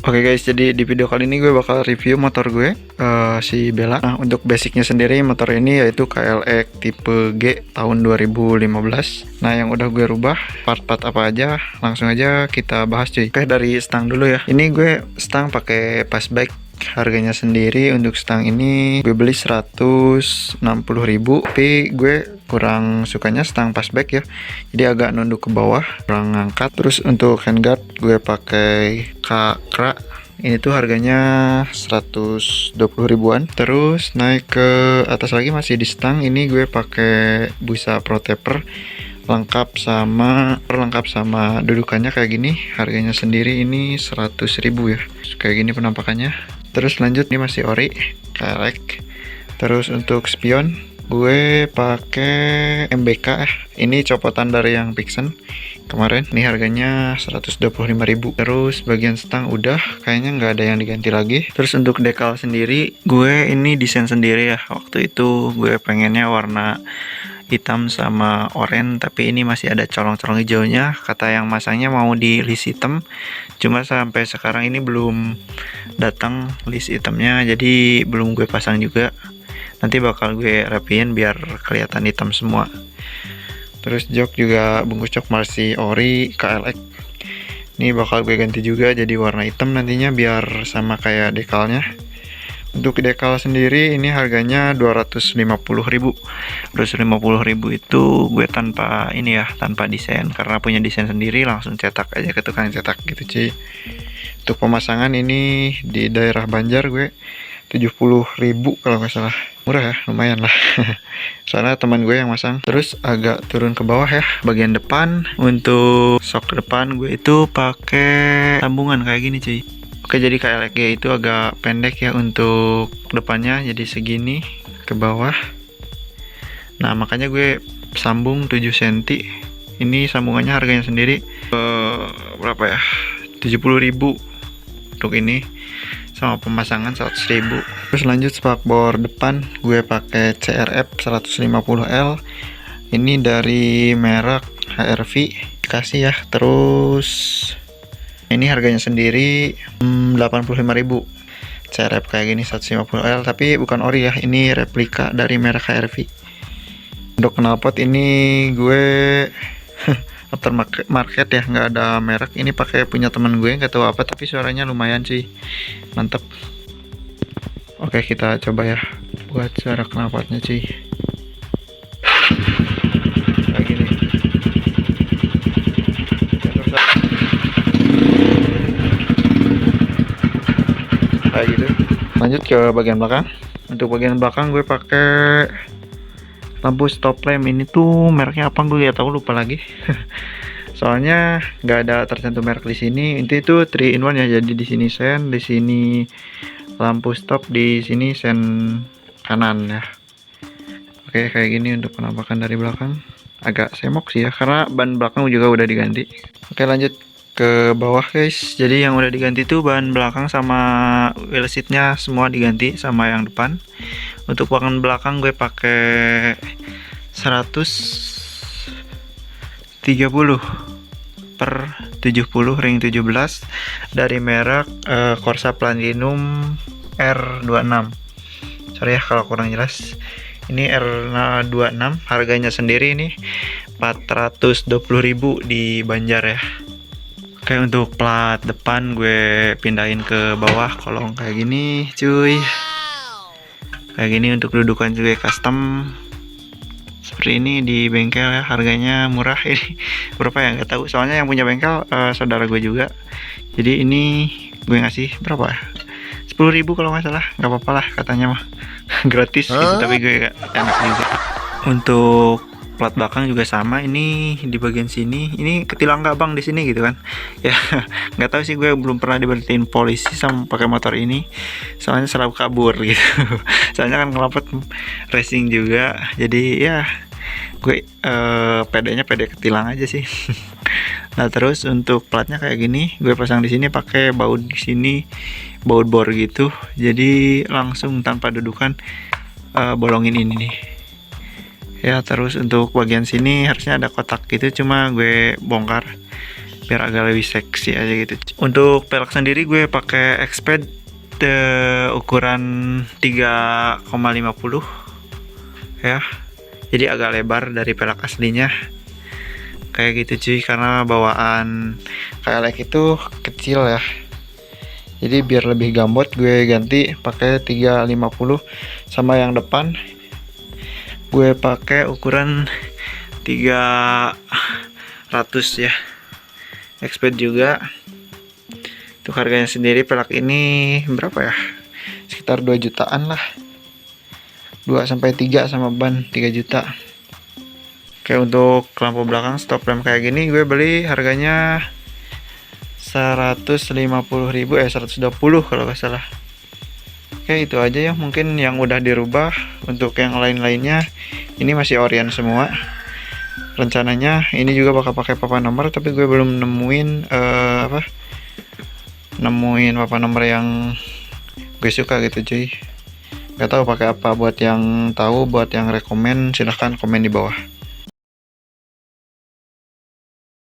Oke guys, jadi di video kali ini gue bakal review motor gue, si Bella. Nah, untuk basicnya sendiri motor ini yaitu KLX tipe G tahun 2015. Nah, yang udah gue rubah part-part apa aja, langsung aja kita bahas cuy. Oke, dari stang dulu ya. Ini gue stang pakai Fastback. Harganya sendiri untuk stang ini gue beli 160.000, tapi gue kurang sukanya stang Fastback ya, jadi agak nunduk ke bawah, kurang ngangkat. Terus untuk handguard gue pakai Kakra, ini tuh harganya 120 ribuan. Terus naik ke atas lagi masih di stang, ini gue pakai busa Pro Taper lengkap sama dudukannya kayak gini. Harganya sendiri ini 100.000 ya, kayak gini penampakannya. Terus lanjut, ini masih ori KLX. Terus untuk spion gue pakai MBK, ini copotan dari yang Pixen kemarin. Ini harganya 125.000. Terus bagian stang udah, kayaknya nggak ada yang diganti lagi. Terus untuk dekal sendiri gue ini desain sendiri ya. Waktu itu gue pengennya warna hitam sama oranye, tapi ini masih ada colong-colong hijaunya. Kata yang masangnya mau di list hitam, cuma sampai sekarang ini belum datang list hitamnya, jadi belum gue pasang juga. Nanti bakal gue rapiin biar kelihatan hitam semua. Terus jok juga bungkus jok masih ori KLX. Ini bakal gue ganti juga jadi warna hitam nantinya biar sama kayak dekalnya. Untuk dekal sendiri ini harganya 250.000. 250.000 itu gue tanpa ini ya, tanpa desain, karena punya desain sendiri, langsung cetak aja ke tukang cetak gitu cuy. Untuk pemasangan ini di daerah Banjar gue 70.000 kalau nggak salah. Murah ya, lumayan lah. Soalnya teman gue yang masang. Terus agak turun ke bawah ya, bagian depan. Untuk sok depan gue itu pakai sambungan kayak gini cuy. Oke, jadi KLX itu agak pendek ya untuk depannya, jadi segini ke bawah. Nah, makanya gue sambung 7 cm. Ini sambungannya harganya sendiri berapa ya? 70.000 untuk ini, sama pemasangan 100.000. Terus lanjut spakbor depan gue pakai CRF 150L. Ini dari merek HRV kasih ya. Terus ini harganya sendiri 85.000. CRF kayak gini 150L, tapi bukan ori ya, ini replika dari merek HRV. Untuk knalpot ini gue aftermarket ya, nggak ada merek. Ini pakai punya teman gue, nggak tahu apa, tapi suaranya lumayan sih, mantep. Oke, kita coba ya buat suara knalpotnya sih. Kayak gini. Kayak gitu. Lanjut ke bagian belakang. Untuk bagian belakang gue pakai lampu stop lamp. Ini tuh mereknya apa gue gak tahu, lupa lagi. Soalnya nggak ada tercantum merek di sini. Itu 3 in 1 ya. Jadi di sini sen, di sini lampu stop, di sini sen kanan ya. Oke, kayak gini untuk penampakan dari belakang. Agak semok sih ya, karena ban belakang juga udah diganti. Oke, lanjut ke bawah guys. Jadi yang udah diganti tuh ban belakang sama wheel seatnya semua diganti sama yang depan. Untuk bagian belakang gue pakai 130/70 ring 17 dari merek Corsa Platinum R26. Sorry ya kalau kurang jelas. Ini R26, harganya sendiri ini 420.000 di Banjar ya. Oke, untuk plat depan gue pindahin ke bawah kolong kayak gini cuy. Kayak gini. Untuk dudukan juga custom seperti ini di bengkel ya. Harganya murah. Ini berapa ya nggak tahu, soalnya yang punya bengkel saudara gue juga. Jadi ini gue ngasih berapa ya, 10.000 kalau nggak salah. Nggak apa-apa lah katanya mah. Gratis gitu, tapi gue enak juga. Untuk plat belakang juga sama, ini di bagian sini ini ketilang nggak bang di sini gitu kan ya. Nggak tahu sih, gue belum pernah diberhentiin polisi sama pakai motor ini, soalnya selalu kabur gitu. Soalnya kan ngelapet racing juga, jadi ya gue pedenya pede ketilang aja sih. Nah, terus untuk platnya kayak gini, gue pasang di sini pakai baut di sini, baut bor gitu, jadi langsung tanpa dudukan bolongin ini nih ya. Terus untuk bagian sini harusnya ada kotak gitu, cuma gue bongkar biar agak lebih seksi aja gitu. Untuk pelek sendiri gue pakai Exped ukuran 3,50 ya, jadi agak lebar dari pelek aslinya kayak gitu cuy, karena bawaan KLX itu kecil ya, jadi biar lebih gambot gue ganti pakai 350. Sama yang depan gue pakai ukuran 300 ya, Exped juga. Untuk harganya sendiri pelak ini berapa ya, sekitar 2 jutaan lah, 2-3 sama ban 3 juta. Oke, untuk lampu belakang stop lamp kayak gini gue beli harganya 150.000 120 kalau nggak salah. Oke, itu aja ya mungkin yang udah dirubah. Untuk yang lain-lainnya ini masih orian semua. Rencananya ini juga bakal pakai papan nomor, tapi gue belum nemuin papan nomor yang gue suka gitu cuy. Gak tahu pakai apa. Buat yang tahu, buat yang rekomen, silahkan komen di bawah.